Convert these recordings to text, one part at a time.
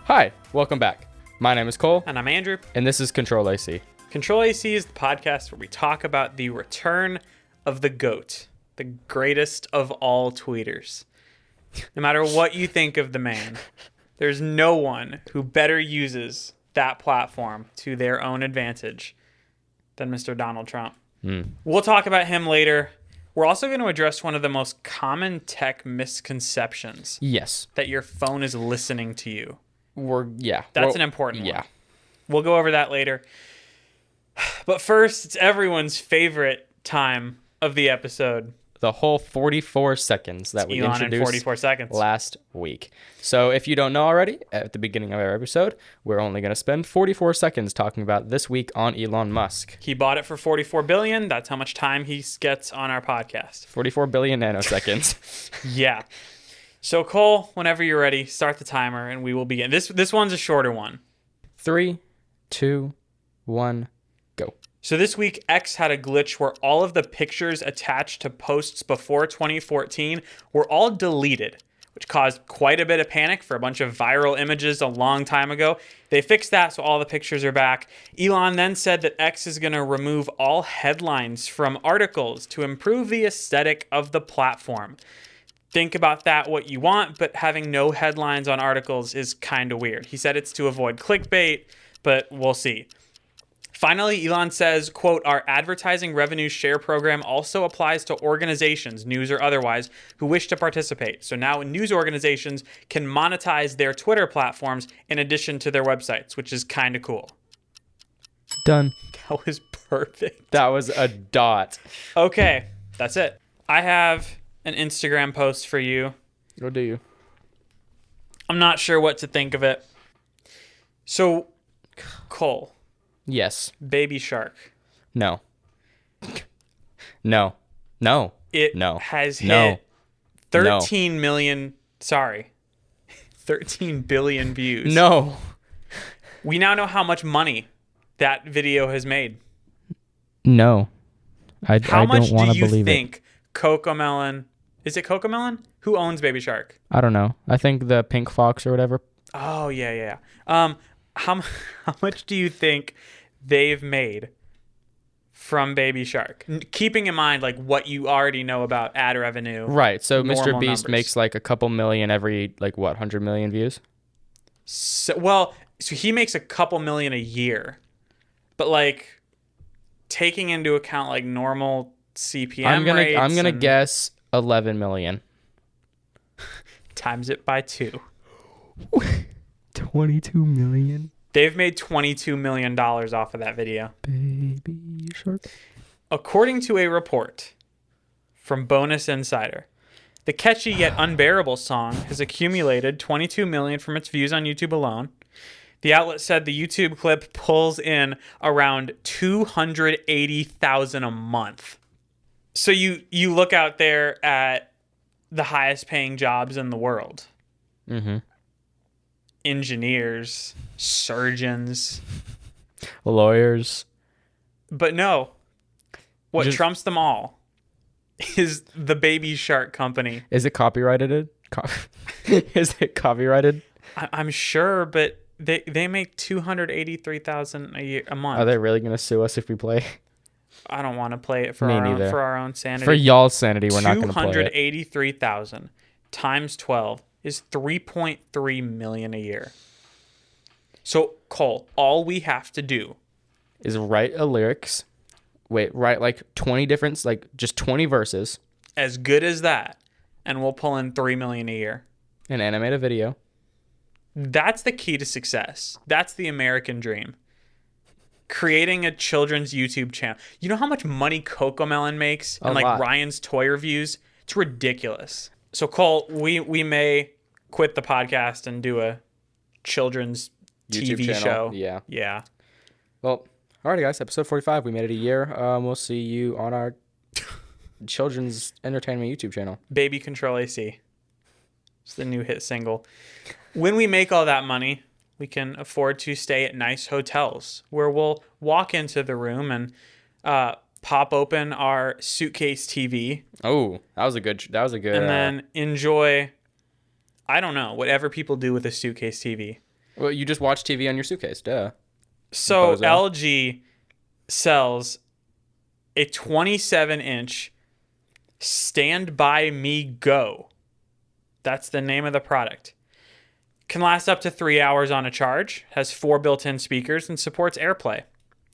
Hi, welcome back. My name is Cole. And I'm Andrew. And this is CTRL-AC. CTRL-AC is the podcast where we talk about the return of the GOAT, the greatest of all tweeters. No matter what you think of the man, there's no one who better uses that platform to their own advantage than Mr. Donald Trump. We'll talk about him later. We're also going to address one of the most common tech misconceptions. Yes. That your phone is listening to you. That's an important one. Yeah. We'll go over that later. But first, it's everyone's favorite time of the episode. The whole 44 seconds that we Elon introduced in 44 seconds. last week. So if you don't know already, at the beginning of our episode, we're only going to spend 44 seconds talking about this week on Elon Musk. He bought it for $44 billion. That's how much time he gets on our podcast. 44 billion nanoseconds. Yeah. So Cole, whenever you're ready, start the timer and we will begin. This one's a shorter one. 3, 2, 1, go. So this week, X had a glitch where all of the pictures attached to posts before 2014 were all deleted, which caused quite a bit of panic for a bunch of viral images a long time ago. They fixed that, so all the pictures are back. Elon then said that X is going to remove all headlines from articles to improve the aesthetic of the platform. Think about that what you want, but having no headlines on articles is kind of weird. He said it's to avoid clickbait, but we'll see. Finally, Elon says, quote, our advertising revenue share program also applies to organizations, news or otherwise, who wish to participate. So now news organizations can monetize their Twitter platforms in addition to their websites, which is kind of cool. Done. That was perfect. That was a dot. Okay, that's it. I have an Instagram post for you. Or do you? I'm not sure what to think of it. So, Cole. Yes. Baby Shark. No. No. No. It no. has hit no. 13 million, 13 billion views. No. We now know how much money that video has made. No. I how don't want to believe it. How much do you think Cocomelon, is it Cocomelon? Who owns Baby Shark? I don't know. I think the Pink Fox or whatever. Oh, yeah. How much do you think they've made from Baby Shark? Keeping in mind like what you already know about ad revenue. Right. So Mr. Beast numbers. makes like a couple million every 100 million views. So he makes a couple million a year. But like taking into account like normal CPM rates. I'm going to guess 11 million. Times it by 2. 22 million. They've made $22 million off of that video. Baby Shark. According to a report from Bonus Insider, the catchy yet unbearable song has accumulated 22 million from its views on YouTube alone. The outlet said the YouTube clip pulls in around 280,000 a month. So you look out there at the highest paying jobs in the world. Mm-hmm. Engineers, surgeons, lawyers. But no, what trumps them all is the Baby Shark company. Is it copyrighted? Is it copyrighted? I'm sure, but they make $283,000 a month. Are they really going to sue us if we play? I don't want to play it for our own sanity. For y'all's sanity, we're not going to play it. 283,000 times 12 is 3.3 million a year. So, Cole, all we have to do is write write like 20 different, like just 20 verses. As good as that, and we'll pull in 3 million a year. And animate a video. That's the key to success. That's the American dream. Creating a children's YouTube channel. You know how much money Cocomelon makes and like Ryan's toy reviews? It's ridiculous. So Cole, we may quit the podcast and do a children's YouTube TV channel. show. Yeah. Well, alrighty guys, episode 45. We made it a year. We'll see you on our children's entertainment YouTube channel. Baby CTRL-AC. It's the new hit single. When we make all that money, We can afford to stay at nice hotels where we'll walk into the room and pop open our suitcase TV. Oh, that was a good. And then enjoy, I don't know, whatever people do with a suitcase TV. Well, you just watch TV on your suitcase, duh. So Bozo. LG sells a 27-inch Stand By Me Go. That's the name of the product. Can last up to 3 hours on a charge, has 4 built-in speakers, and supports AirPlay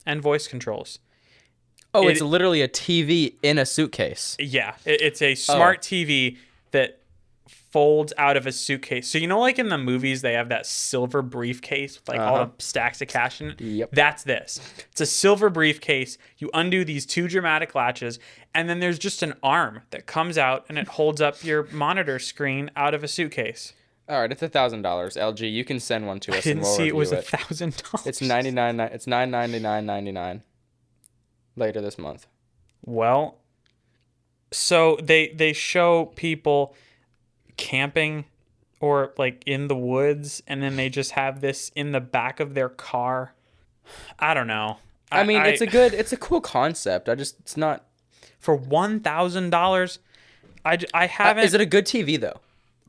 and voice controls. Oh, it's literally a TV in a suitcase. Yeah, it's a smart TV that folds out of a suitcase. So, you know, like in the movies, they have that silver briefcase with like all the stacks of cash in it? Yep. That's this. It's a silver briefcase. You undo these 2 dramatic latches, and then there's just an arm that comes out and it holds up your monitor screen out of a suitcase. All right, it's $1,000. LG, you can send one to us. I didn't and we'll see it was review $1,000. It's $99. It's $999.99 later this month. Well, so they show people camping or like in the woods, and then they just have this in the back of their car. I don't know. I mean, it's a cool concept. It's not for $1,000. I haven't. Is it a good TV though?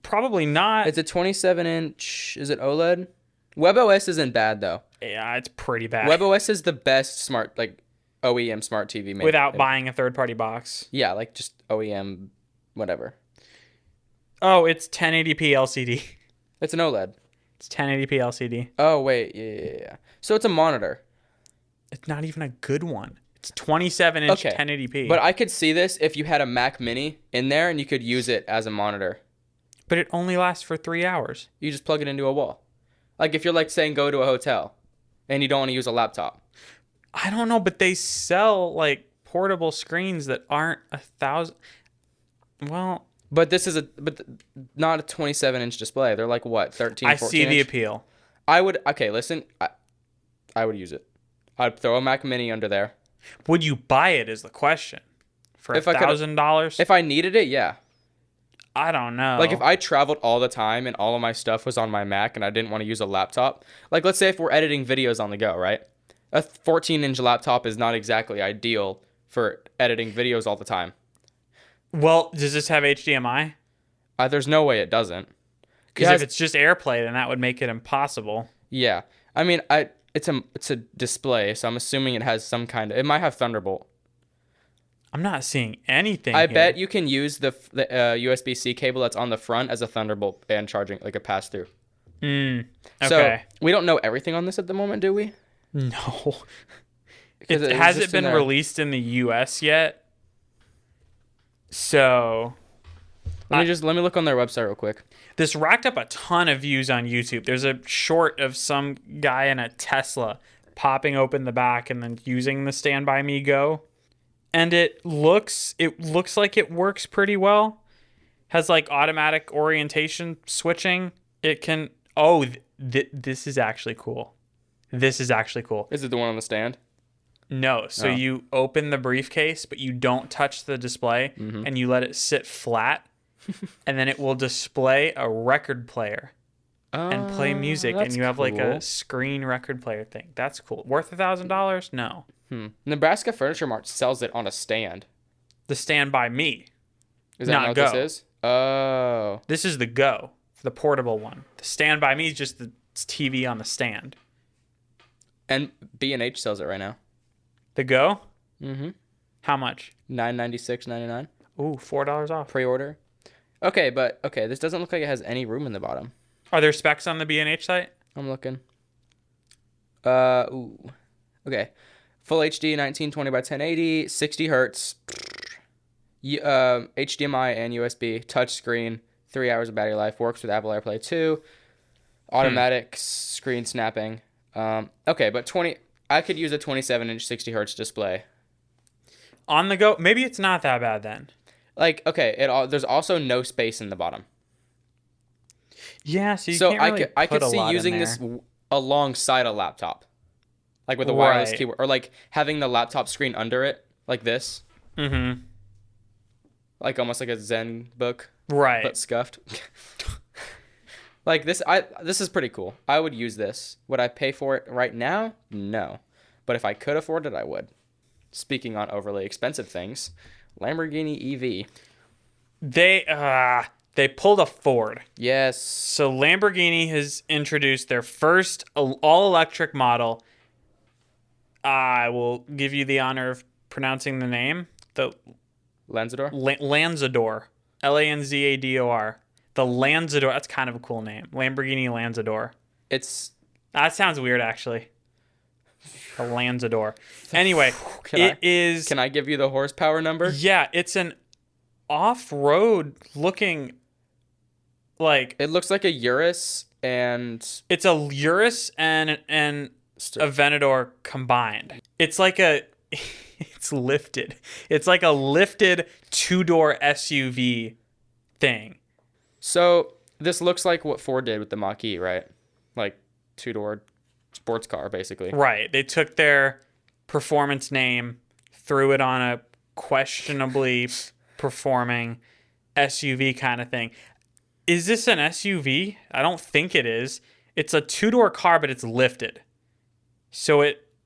Probably not. It's a 27-inch. Is it OLED? WebOS isn't bad though. Yeah, it's pretty bad. WebOS is the best smart OEM smart TV made without buying a third-party box. Yeah, like just OEM, whatever. Oh, it's 1080p LCD. It's an OLED. It's 1080p LCD. Oh wait, yeah. So it's a monitor. It's not even a good one. It's 27-inch 1080p. But I could see this if you had a Mac Mini in there and you could use it as a monitor. But it only lasts for 3 hours. You just plug it into a wall. Like if you're like saying go to a hotel and you don't want to use a laptop. I don't know, but they sell like portable screens that aren't $1,000. Well, but this is not a 27-inch display. They're like what, 13, 14 I see the appeal. Listen, I would use it. I'd throw a Mac Mini under there. Would you buy it is the question. For $1,000? If I needed it, yeah. I don't know. Like if I traveled all the time and all of my stuff was on my Mac and I didn't want to use a laptop, like let's say if we're editing videos on the go, right? A 14-inch laptop is not exactly ideal for editing videos all the time. Well, does this have HDMI? There's no way it doesn't. Because if it's just AirPlay, then that would make it impossible. Yeah. I mean, it's a display, so I'm assuming it has some kind of... It might have Thunderbolt. I'm not seeing anything I bet you can use the USB-C cable that's on the front as a Thunderbolt and charging, like a pass-through. Okay. So we don't know everything on this at the moment, do we? No. Has it been released in the US yet? So let me look on their website real quick. This racked up a ton of views on YouTube. There's a short of some guy in a Tesla popping open the back and then using the Stand By Me Go. And it looks like it works pretty well. Has like automatic orientation switching. It can this is actually cool. This is actually cool. Is it the one on the stand? No. So you open the briefcase, but you don't touch the display, and you let it sit flat, and then it will display a record player and play music, and you have like a screen record player thing. That's cool. Worth $1,000? No. Nebraska Furniture Mart sells it on a stand. The Stand By Me. Is that not what this is? Oh. This is the Go, the portable one. The Stand By Me is just the TV on the stand. And B&H sells it right now. The Go? Mm-hmm. How much? $996.99. Ooh, $4 off. Pre-order. Okay, this doesn't look like it has any room in the bottom. Are there specs on the B&H site? I'm looking. Okay. Full HD 1920 by 1080, 60 hertz. HDMI and USB, touch screen, 3 hours of battery life, works with Apple AirPlay 2, automatic screen snapping. Okay, but I could use a 27-inch 60 hertz display. On the go, maybe it's not that bad then. Like, okay, there's also no space in the bottom. Yeah, so you can't really I could see using this alongside a laptop. Like with a wireless keyboard. Or like having the laptop screen under it, like this. Mm-hmm. Like almost like a Zen book. Right. But scuffed. Like this is pretty cool. I would use this. Would I pay for it right now? No. But if I could afford it, I would. Speaking on overly expensive things, Lamborghini EV. They pulled a Ford. Yes. So Lamborghini has introduced their first all-electric model. I will give you the honor of pronouncing the name. The Lanzador? Lanzador. Lanzador. The Lanzador. That's kind of a cool name. Lamborghini Lanzador. That sounds weird, actually. The Lanzador. Anyway, Can I give you the horsepower number? Yeah, it's an off-road looking, like... It looks like a Urus and... It's a Urus and a Venador combined. It's like a... It's lifted. It's like a lifted two-door SUV thing. So this looks like what Ford did with the Mach-E, right? Like two-door sports car, basically. Right. They took their performance name, threw it on a questionably performing SUV kind of thing. Is this an SUV? I don't think it is. It's a two-door car, but it's lifted.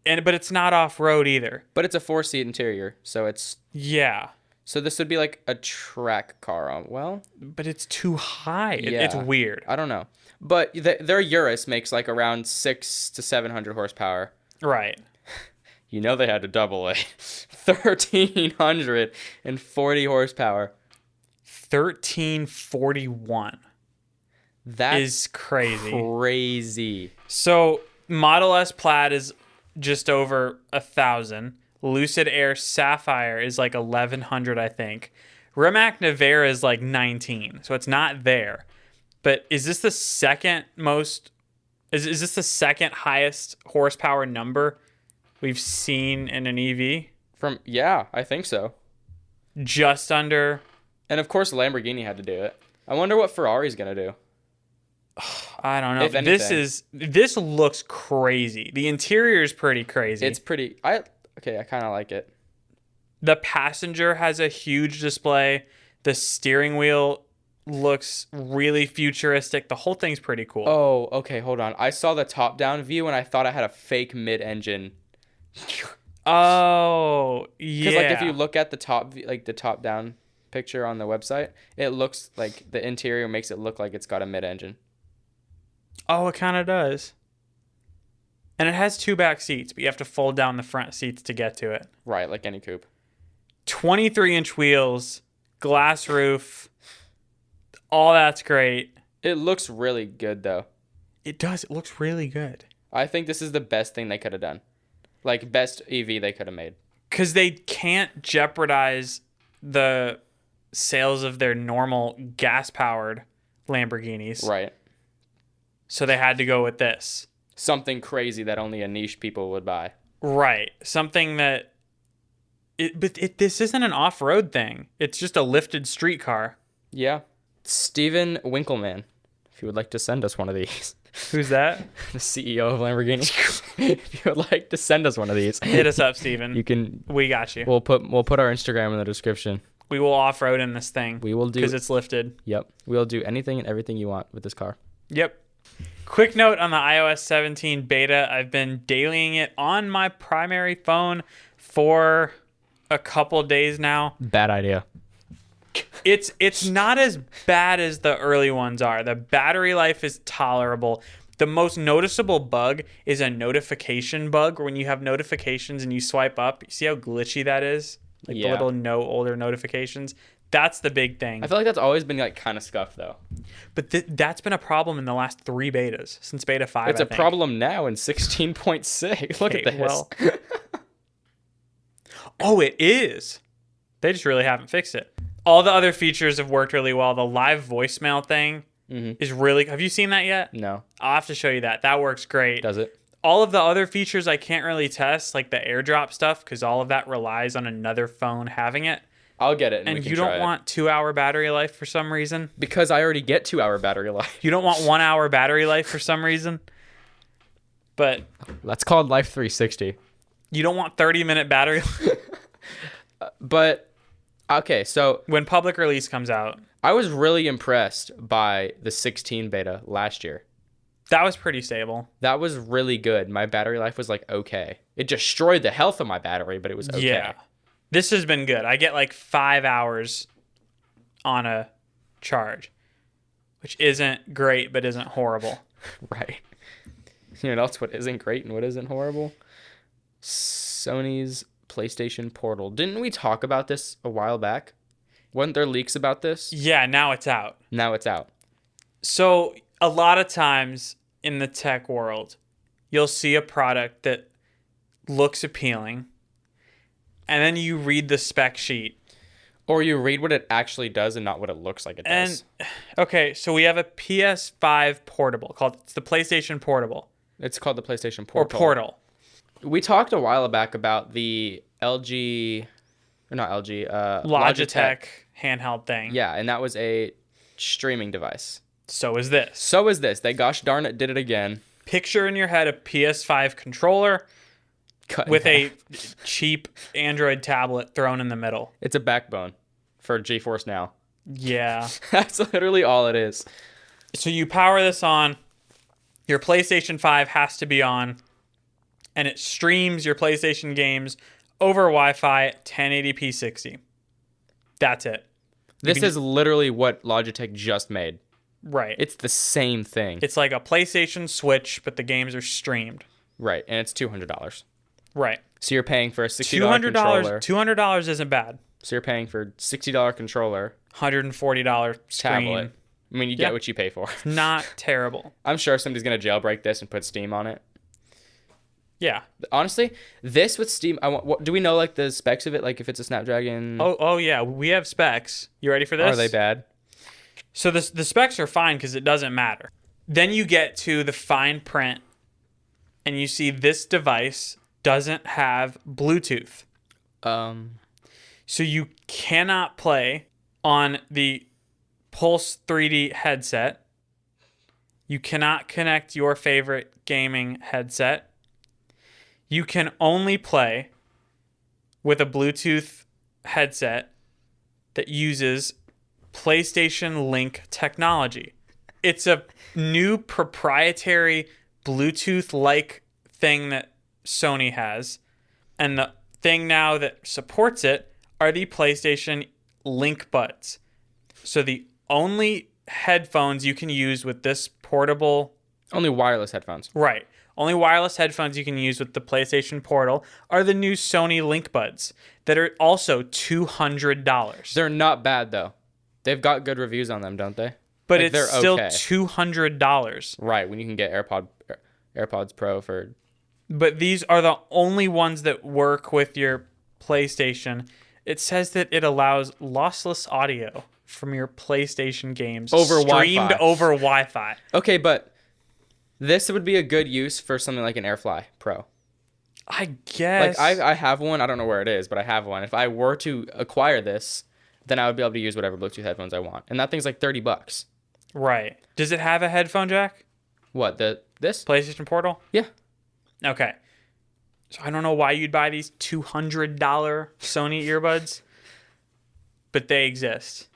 But it's not off-road either. But it's a 4-seat interior, so it's... Yeah. So this would be like a track car. Well... But it's too high. Yeah. It's weird. I don't know. But their Urus makes like around 600 to 700 horsepower. Right. You know they had to double it. 1,340 horsepower. 1,341. That is crazy. Crazy. So Model S Plaid is just over 1,000. Lucid Air Sapphire is like 1,100, I think. Rimac Nevera is like 19, so it's not there. But is this the second most? Is this the second highest horsepower number we've seen in an EV? Yeah, I think so. Just under. And of course, Lamborghini had to do it. I wonder what Ferrari's gonna do. I don't know. If anything. This looks crazy. The interior is pretty crazy. It's pretty. I kind of like it. The passenger has a huge display. The steering wheel looks really futuristic. The whole thing's pretty cool. Oh, okay, hold on. I saw the top-down view and I thought I had a fake mid-engine. Oh, yeah. Because like if you look at the top-down picture on the website, it looks like the interior makes it look like it's got a mid-engine. Oh, it kind of does. And it has 2 back seats, but you have to fold down the front seats to get to it. Right, like any coupe. 23-inch wheels, glass roof. All that's great. It looks really good, though. It does. It looks really good. I think this is the best thing they could have done. Like, best EV they could have made. Because they can't jeopardize the sales of their normal gas-powered Lamborghinis. Right. So they had to go with this. Something crazy that only a niche people would buy. Right. Something that... this isn't an off-road thing. It's just a lifted street car. Yeah. Steven Winkleman, if you would like to send us one of these. Who's that? The CEO of Lamborghini. If you would like to send us one of these, hit us up, Steven. You can. We got you. We'll put our Instagram in the description. We will off-road in this thing. We will do, because it's lifted. Yep. We'll do anything and everything you want with this car. Yep. Quick note on the iOS 17 beta. I've been dailying it on my primary phone for a couple days now. Bad idea. It's not as bad as the early ones are. The battery life is tolerable. The most noticeable bug is a notification bug, when you have notifications and you swipe up. You see how glitchy that is? Like the little no older notifications. That's the big thing. I feel like that's always been like kind of scuffed though. But that's been a problem in the last 3 betas since beta 5. It's a problem now in 16.6. Look at this. Well, oh, it is. They just really haven't fixed it. All the other features have worked really well. The live voicemail thing is really... Have you seen that yet? No. I'll have to show you that. That works great. Does it? All of the other features I can't really test, like the AirDrop stuff, because all of that relies on another phone having it. I'll get it. And you don't want 2-hour battery life for some reason? Because I already get 2-hour battery life. You don't want 1-hour battery life for some reason? But... That's called Life 360. You don't want 30-minute battery life? But... Okay, so when public release comes out. I was really impressed by the 16 beta last year. That was pretty stable. That was really good. My battery life was like okay. It destroyed the health of my battery, but it was okay. Yeah. This has been good. I get like 5 hours on a charge, which isn't great, but isn't horrible. Right. You know what isn't great and what isn't horrible? Sony's PlayStation Portal. Didn't we talk about this a while back? Weren't there leaks about this? Yeah, now it's out. Now it's out. So a lot of times in the tech world, you'll see a product that looks appealing, and then you read the spec sheet. Or you read what it actually does and not what it looks like it does. And okay, so we have a PS5 portable it's the PlayStation Portable. It's called the PlayStation Or Portal. Portal. We talked a while back about the LG, or not LG, Logitech handheld thing. Yeah, and that was a streaming device. So is this. So is this. They gosh darn it did it again. Picture in your head a PS5 controller with a cheap Android tablet thrown in the middle. It's a backbone for GeForce Now. Yeah. That's literally all it is. So you power this on, your PlayStation 5 has to be on, and it streams your PlayStation games over Wi-Fi 1080p 60. That's it. This is literally what Logitech just made. Right. It's the same thing. It's like a PlayStation Switch, but the games are streamed. Right, and it's $200. Right. So you're paying for a $60 controller. $200 isn't bad. So you're paying for $60 controller, $140 screen. tablet. I mean, you get what you pay for. Not terrible. I'm sure somebody's gonna jailbreak this and put Steam on it. Yeah. Honestly, this with Steam, do we know like the specs of it? Like if it's a Snapdragon? Oh yeah, we have specs. You ready for this? Are they bad? So the specs are fine because it doesn't matter. Then you get to the fine print, and you see this device doesn't have Bluetooth. So you cannot play on the Pulse 3D headset. You cannot connect your favorite gaming headset. You can only play with a Bluetooth headset that uses PlayStation Link technology. It's a new proprietary Bluetooth-like thing that Sony has. And the thing now that supports it are the PlayStation Link buds. So the only headphones you can use with this portable... Only wireless headphones. Right. Only wireless headphones you can use with the PlayStation Portal are the new Sony Link buds that are also $200. They're not bad though. They've got good reviews on them, don't they? But like, it's still $200. Right, when you can get AirPods Pro for... But these are the only ones that work with your PlayStation. It says that it allows lossless audio from your PlayStation games over streamed Wi-Fi. over Wi-Fi. Okay, but this would be a good use for something like an AirFly Pro. I guess. Like I have one. I don't know where it is, but I have one. If I were to acquire this, then I would be able to use whatever Bluetooth headphones I want, and that thing's like $30. Right. Does it have a headphone jack? What, this? PlayStation Portal? Yeah. Okay. So I don't know why you'd buy these $200 Sony earbuds, but they exist.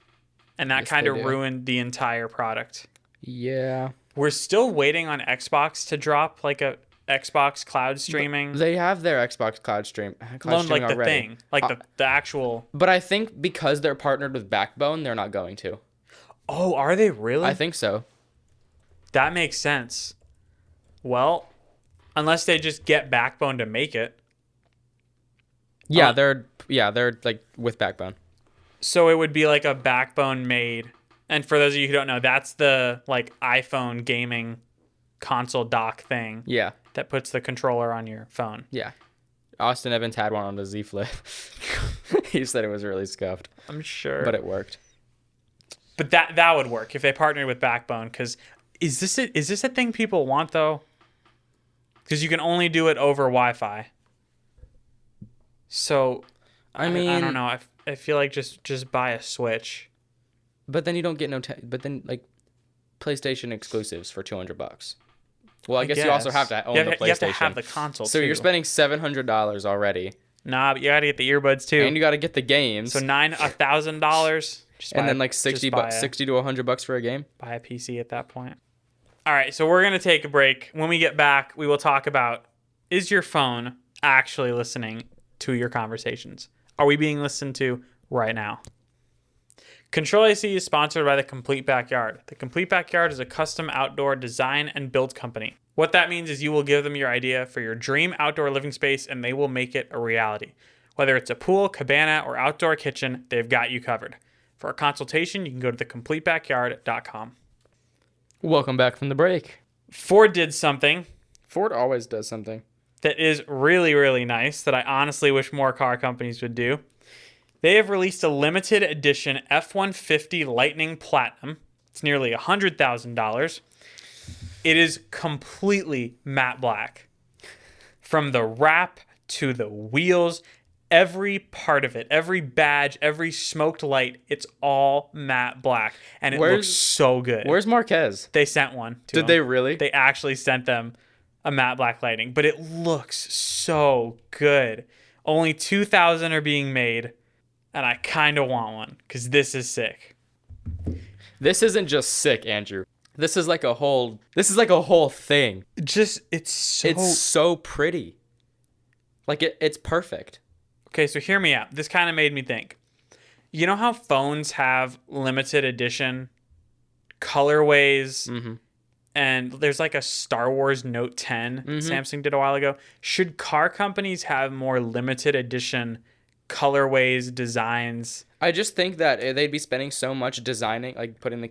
And that kind of ruined the entire product. Yeah. We're still waiting on Xbox to drop like a Xbox cloud streaming. But they have their Xbox cloud streaming like already. The thing, like the actual. But I think because they're partnered with Backbone, they're not going to. Oh, are they really? I think so. That makes sense. Well, unless they just get Backbone to make it. Yeah, they're like with Backbone. So it would be like a Backbone made. And for those of you who don't know, that's the like iPhone gaming console dock thing. Yeah. That puts the controller on your phone. Yeah. Austin Evans had one on the Z Flip. He said it was really scuffed. I'm sure. But it worked. But that would work if they partnered with Backbone. Because is this a thing people want though? Because you can only do it over Wi-Fi. So, I mean, I don't know. I feel like just buy a Switch. But then you don't get but then like PlayStation exclusives for $200. Well, I guess you also have to own the PlayStation. You have to have the console. So too. you're spending $700 already Nah, but you gotta get the earbuds too. And you got to get the games. So $1,000. And then like 60 to $100 for a game. Buy a PC at that point. All right, so we're gonna take a break. When we get back, we will talk about, is your phone actually listening to your conversations? Are we being listened to right now? Control-AC is sponsored by The Complete Backyard. The Complete Backyard is a custom outdoor design and build company. What that means is you will give them your idea for your dream outdoor living space and they will make it a reality. Whether it's a pool, cabana, or outdoor kitchen, they've got you covered. For a consultation, you can go to thecompletebackyard.com. Welcome back from the break. Ford did something Ford always does something. that is really, really nice that I honestly wish more car companies would do. They have released a limited edition F-150 Lightning Platinum. It's nearly $100,000. It is completely matte black. From the wrap to the wheels, every part of it, every badge, every smoked light, it's all matte black. And it looks so good. Where's Marquez? They sent one to Did them. they really? They actually sent them a matte black lighting, but it looks so good. Only 2,000 are being made, and I kind of want one because this is sick. This isn't just sick, Andrew. This is like a whole thing. It's so pretty. Like it's perfect. Okay, so hear me out. This kind of made me think. You know how phones have limited edition colorways? Mm-hmm. And there's like a Star Wars Note 10 Samsung did a while ago. Should car companies have more limited edition colorways, designs? I just think that they'd be spending so much designing, like putting the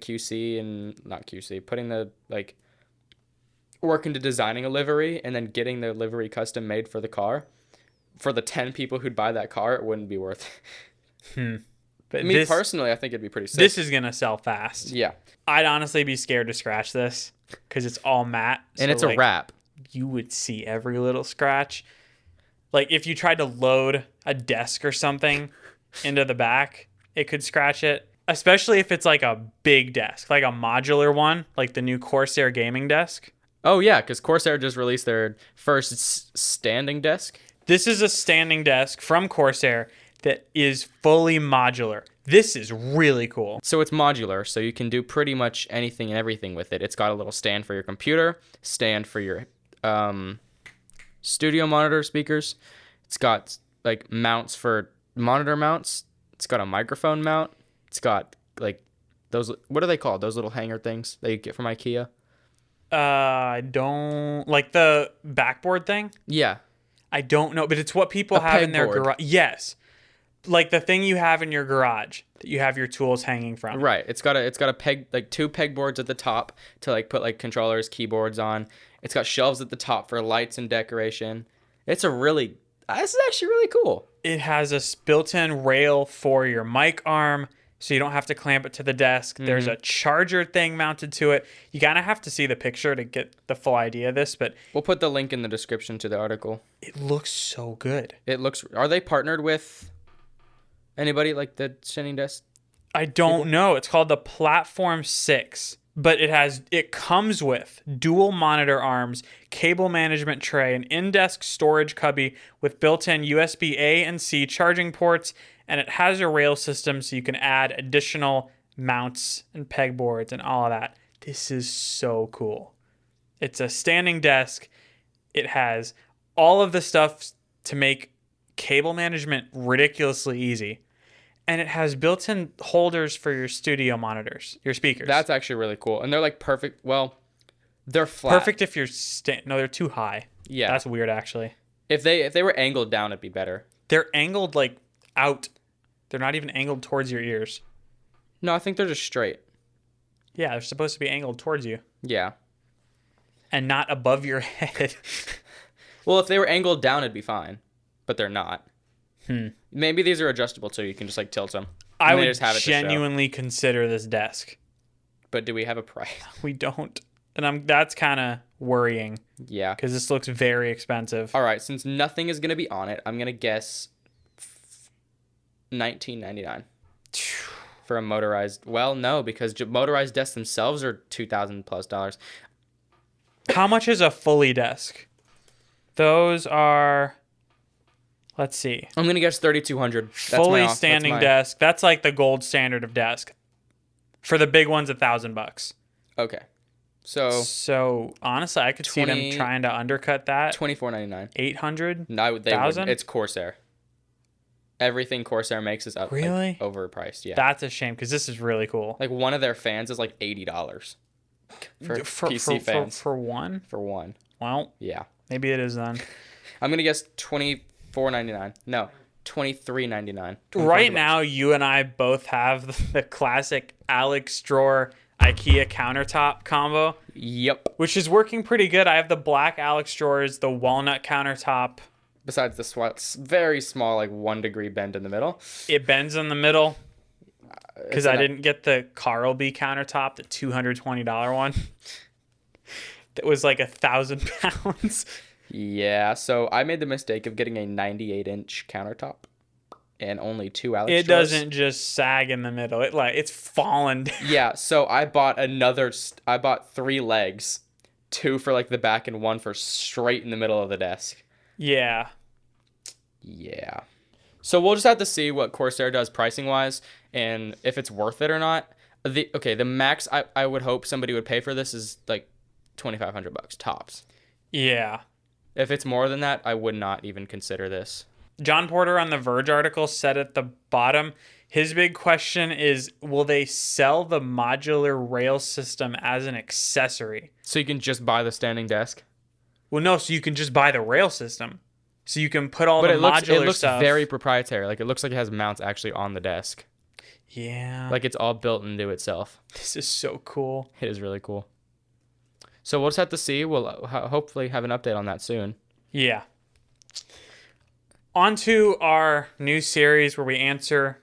putting the like work into designing a livery and then getting the livery custom made for the car. For the 10 people who'd buy that car, it wouldn't be worth it. But me personally, I think it'd be pretty sick. This is going to sell fast. Yeah. I'd honestly be scared to scratch this because it's all matte. And it's a wrap. You would see every little scratch. Like if you tried to load a desk or something into the back, it could scratch it. Especially if it's like a big desk, like a modular one, like the new Corsair gaming desk. Oh, yeah, because Corsair just released their first standing desk. This is a standing desk from Corsair that is fully modular. This is really cool. So it's modular, so you can do pretty much anything and everything with it. It's got a little stand for your computer, stand for your studio monitor speakers. It's got like mounts for monitor mounts. It's got a microphone mount. It's got like those, what are they called? Those little hanger things that you get from IKEA? I don't like the backboard thing. Yeah. I don't know, but it's what people have in their garage. Yes. Like the thing you have in your garage that you have your tools hanging from. Right. It's got a peg, like 2 pegboards at the top to like put like controllers, keyboards on. It's got shelves at the top for lights and decoration. This is actually really cool. It has a built-in rail for your mic arm, so you don't have to clamp it to the desk. Mm-hmm. There's a charger thing mounted to it. You kind of have to see the picture to get the full idea of this, but we'll put the link in the description to the article. It looks so good. Are they partnered with anybody like the standing desk? I don't know. It's called the Platform 6, but it comes with dual monitor arms, cable management tray, an in-desk storage cubby with built-in USB A and C charging ports, and it has a rail system so you can add additional mounts and pegboards and all of that. This is so cool. It's a standing desk. It has all of the stuff to make cable management ridiculously easy. And it has built-in holders for your studio monitors, your speakers. That's actually really cool. And they're like perfect. Well, they're flat. Perfect if you're... No, they're too high. Yeah. That's weird, actually. If they were angled down, it'd be better. They're angled like out. They're not even angled towards your ears. No, I think they're just straight. Yeah, they're supposed to be angled towards you. Yeah. And not above your head. Well, if they were angled down, it'd be fine. But they're not. Maybe these are adjustable so you can just like tilt them. I would genuinely consider this desk. But do we have a price? We don't. And that's kind of worrying. Yeah. Because this looks very expensive. All right, since nothing is going to be on it, I'm going to guess $19.99 for a motorized. Well, no, because motorized desks themselves are $2,000+. How much is a fully desk? Those are Let's see. I'm gonna guess 3,200. Fully standing desk. That's like the gold standard of desk. For the big ones, $1,000. Okay. So honestly, I could see them trying to undercut that. $24.99. 800. No, they wouldn't. It's Corsair. Everything Corsair makes is up. Really? Like, overpriced. Yeah. That's a shame because this is really cool. Like one of their fans is like $80 for PC fans. For one. For one. Well. Yeah. Maybe it is then. I'm gonna guess $24.99. No, $23.99. Right now, you and I both have the classic Alex drawer IKEA countertop combo. Yep. Which is working pretty good. I have the black Alex drawers, the walnut countertop. Besides the very small, like 1 degree bend in the middle. It bends in the middle. Because I didn't get the Carl B countertop, the $220 one. That was like 1,000 pounds. Yeah, so I made the mistake of getting a 98-inch countertop and only 2 Alex It drawers. doesn't just sag in the middle. It's fallen down. Yeah, so I bought 3 legs, 2 for like the back and 1 for straight in the middle of the desk. Yeah. Yeah. So we'll just have to see what Corsair does pricing wise and if it's worth it or not. The max I would hope somebody would pay for this is like $2,500 tops. Yeah. If it's more than that, I would not even consider this. John Porter on the Verge article said at the bottom, his big question is, will they sell the modular rail system as an accessory? So you can just buy the standing desk? Well, no, so you can just buy the rail system. So you can put all the modular stuff. It looks very proprietary. Like it looks like it has mounts actually on the desk. Yeah. Like it's all built into itself. This is so cool. It is really cool. So we'll just have to see. We'll hopefully have an update on that soon. Yeah. On to our new series where we answer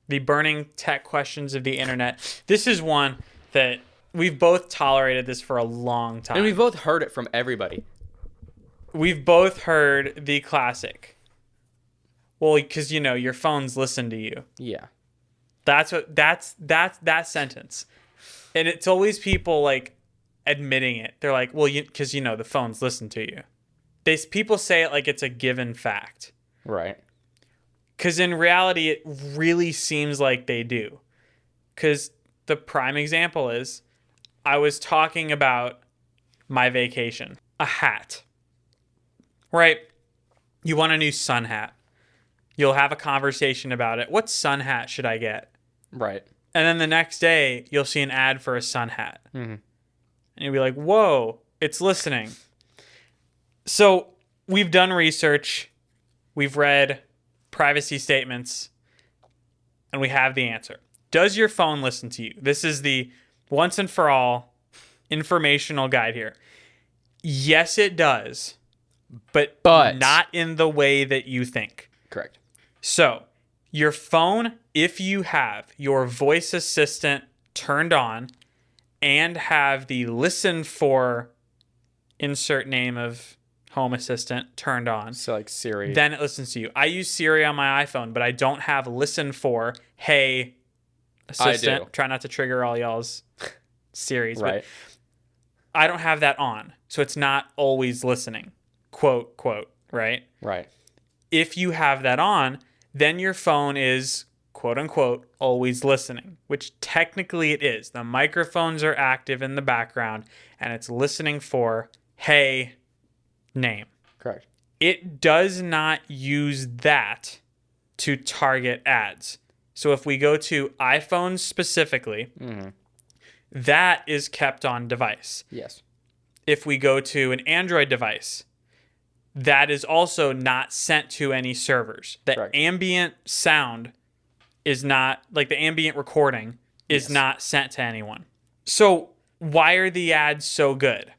the burning tech questions of the internet. This is one that we've both tolerated this for a long time. And we've both heard it from everybody. We've both heard the classic. Well, because, your phones listen to you. Yeah. That's that sentence. And it's always people like admitting it. They're like, well, because, the phones listen to you. People say it like it's a given fact. Right. Because in reality, it really seems like they do. Because the prime example is, I was talking about my vacation. A hat. Right? You want a new sun hat. You'll have a conversation about it. What sun hat should I get? Right. And then the next day, you'll see an ad for a sun hat. Mm-hmm. And you'll be like, whoa, it's listening. So we've done research. We've read privacy statements. And we have the answer. Does your phone listen to you? This is the once and for all informational guide here. Yes, it does. But not in the way that you think. Correct. So, your phone, if you have your voice assistant turned on and have the listen for insert name of home assistant turned on. So like Siri. Then it listens to you. I use Siri on my iPhone, but I don't have listen for, hey, assistant. I do. Try not to trigger all y'all's Siris. Right. But I don't have that on. So it's not always listening. Quote, right? Right. If you have that on, then your phone is, quote unquote, always listening, which technically it is. The microphones are active in the background and it's listening for, hey, name. Correct. It does not use that to target ads. So if we go to iPhones specifically, that is kept on device. Yes. If we go to an Android device, that is also not sent to any servers. The ambient sound is not, like the ambient recording is not sent to anyone. So why are the ads so good?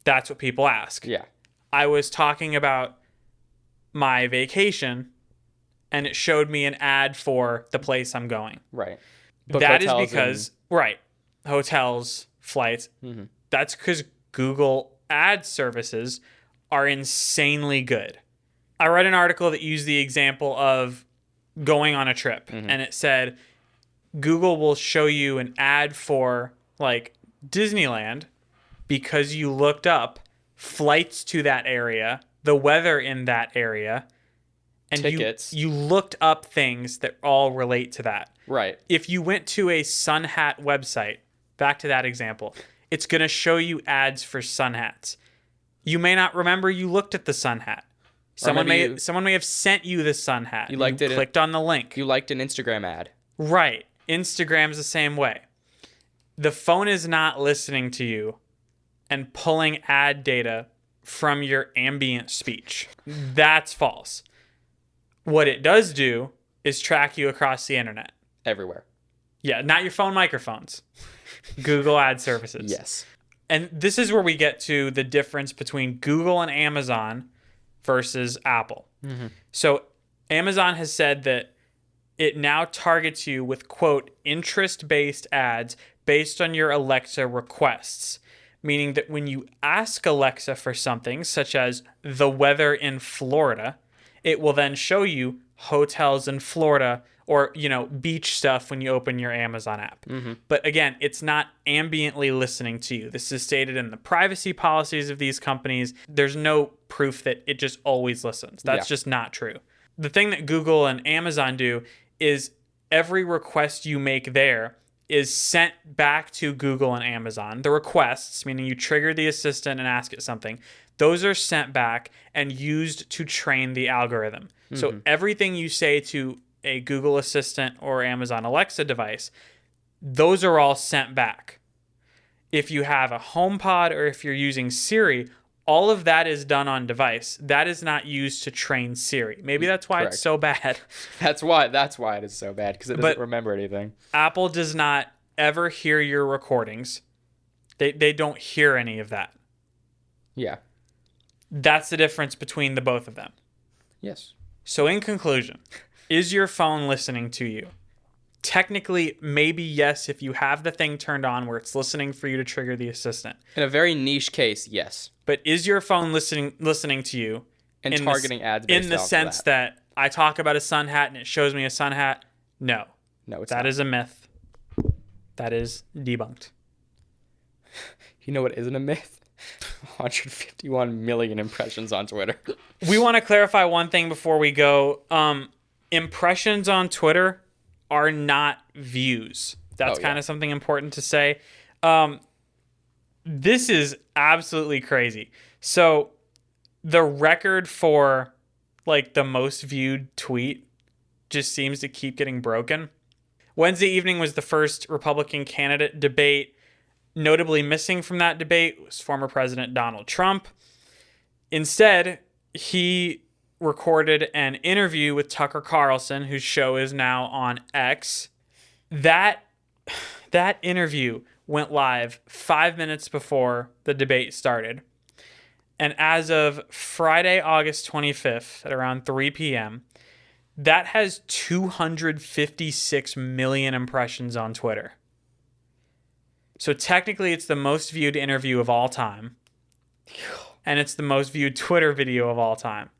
That's what people ask. Yeah. I was talking about my vacation and it showed me an ad for the place I'm going. Right. That is because, hotels, flights. Mm-hmm. That's because Google ad services are insanely good. I read an article that used the example of going on a trip, and it said Google will show you an ad for like Disneyland because you looked up flights to that area, the weather in that area, and tickets. you looked up things that all relate to that. Right. If you went to a sun hat website, back to that example, it's going to show you ads for sun hats. You may not remember you looked at the sun hat. Someone may have sent you the sun hat. You liked it. Clicked on the link. You liked an Instagram ad. Right. Instagram's the same way. The phone is not listening to you and pulling ad data from your ambient speech. That's false. What it does do is track you across the internet. Everywhere. Yeah, not your phone microphones. Google ad services. Yes. And this is where we get to the difference between Google and Amazon versus Apple. Mm-hmm. So Amazon has said that it now targets you with, quote, interest-based ads based on your Alexa requests, meaning that when you ask Alexa for something, such as the weather in Florida, it will then show you hotels in Florida or, beach stuff when you open your Amazon app. Mm-hmm. But again, it's not ambiently listening to you. This is stated in the privacy policies of these companies. There's no proof that it just always listens. That's just not true. The thing that Google and Amazon do is every request you make there is sent back to Google and Amazon. The requests, meaning you trigger the assistant and ask it something, those are sent back and used to train the algorithm. Mm-hmm. So everything you say to a Google Assistant or Amazon Alexa device, those are all sent back. If you have a HomePod or if you're using Siri, all of that is done on device. That is not used to train Siri. Maybe that's why Correct. it's so bad. That's why it is so bad, because it doesn't remember anything. Apple does not ever hear your recordings. They don't hear any of that. Yeah. That's the difference between the both of them. Yes. So in conclusion, is your phone listening to you? Technically, maybe yes, if you have the thing turned on where it's listening for you to trigger the assistant. In a very niche case, yes. But is your phone listening to you? And targeting ads based in the sense that I talk about a sun hat and it shows me a sun hat? No. No, it's that not. is a myth. That is debunked. You know what isn't a myth? 151 million impressions on Twitter. We want to clarify one thing before we go. Impressions on Twitter are not views. That's kind of something important to say. This is absolutely crazy. So the record for the most viewed tweet just seems to keep getting broken. Wednesday evening was the first Republican candidate debate. Notably missing from that debate was former President Donald Trump. Instead, he recorded an interview with Tucker Carlson, whose show is now on X. That interview went live 5 minutes before the debate started. And as of Friday, August 25th at around 3 p.m., that has 256 million impressions on Twitter. So technically, it's the most viewed interview of all time. And it's the most viewed Twitter video of all time.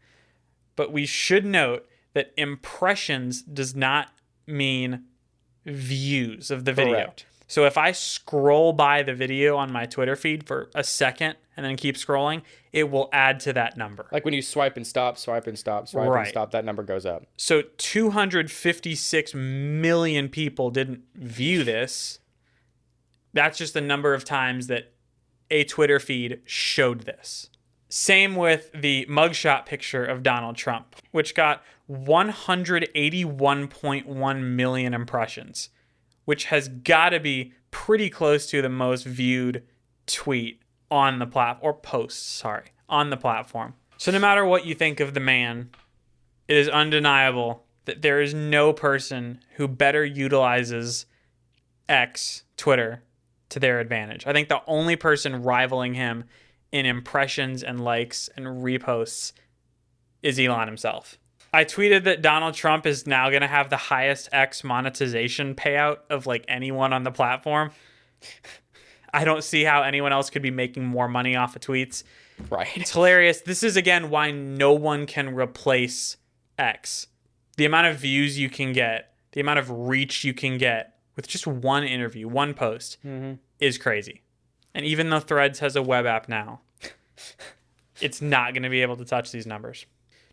But we should note that impressions does not mean views of the video. Correct. So if I scroll by the video on my Twitter feed for a second and then keep scrolling, it will add to that number. Like when you swipe and stop, and stop, that number goes up. So 256 million people didn't view this. That's just the number of times that a Twitter feed showed this. Same with the mugshot picture of Donald Trump, which got 181.1 million impressions, which has got to be pretty close to the most viewed tweet on the on the platform. So no matter what you think of the man, it is undeniable that there is no person who better utilizes X, Twitter, to their advantage. I think the only person rivaling him in impressions and likes and reposts is Elon himself. I tweeted that Donald Trump is now going to have the highest X monetization payout of anyone on the platform. I don't see how anyone else could be making more money off of tweets. Right. It's hilarious. This is, again, why no one can replace X. The amount of views you can get, the amount of reach you can get with just one interview, one post, is crazy. And even though Threads has a web app now, it's not going to be able to touch these numbers.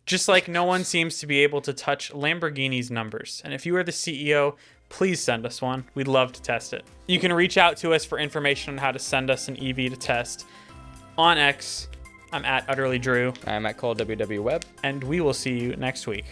Just like no one seems to be able to touch Lamborghini's numbers. And if you are the CEO, please send us one. We'd love to test it. You can reach out to us for information on how to send us an EV to test. On X, I'm at UtterlyDrew. I'm at Cole WW Webb. And we will see you next week.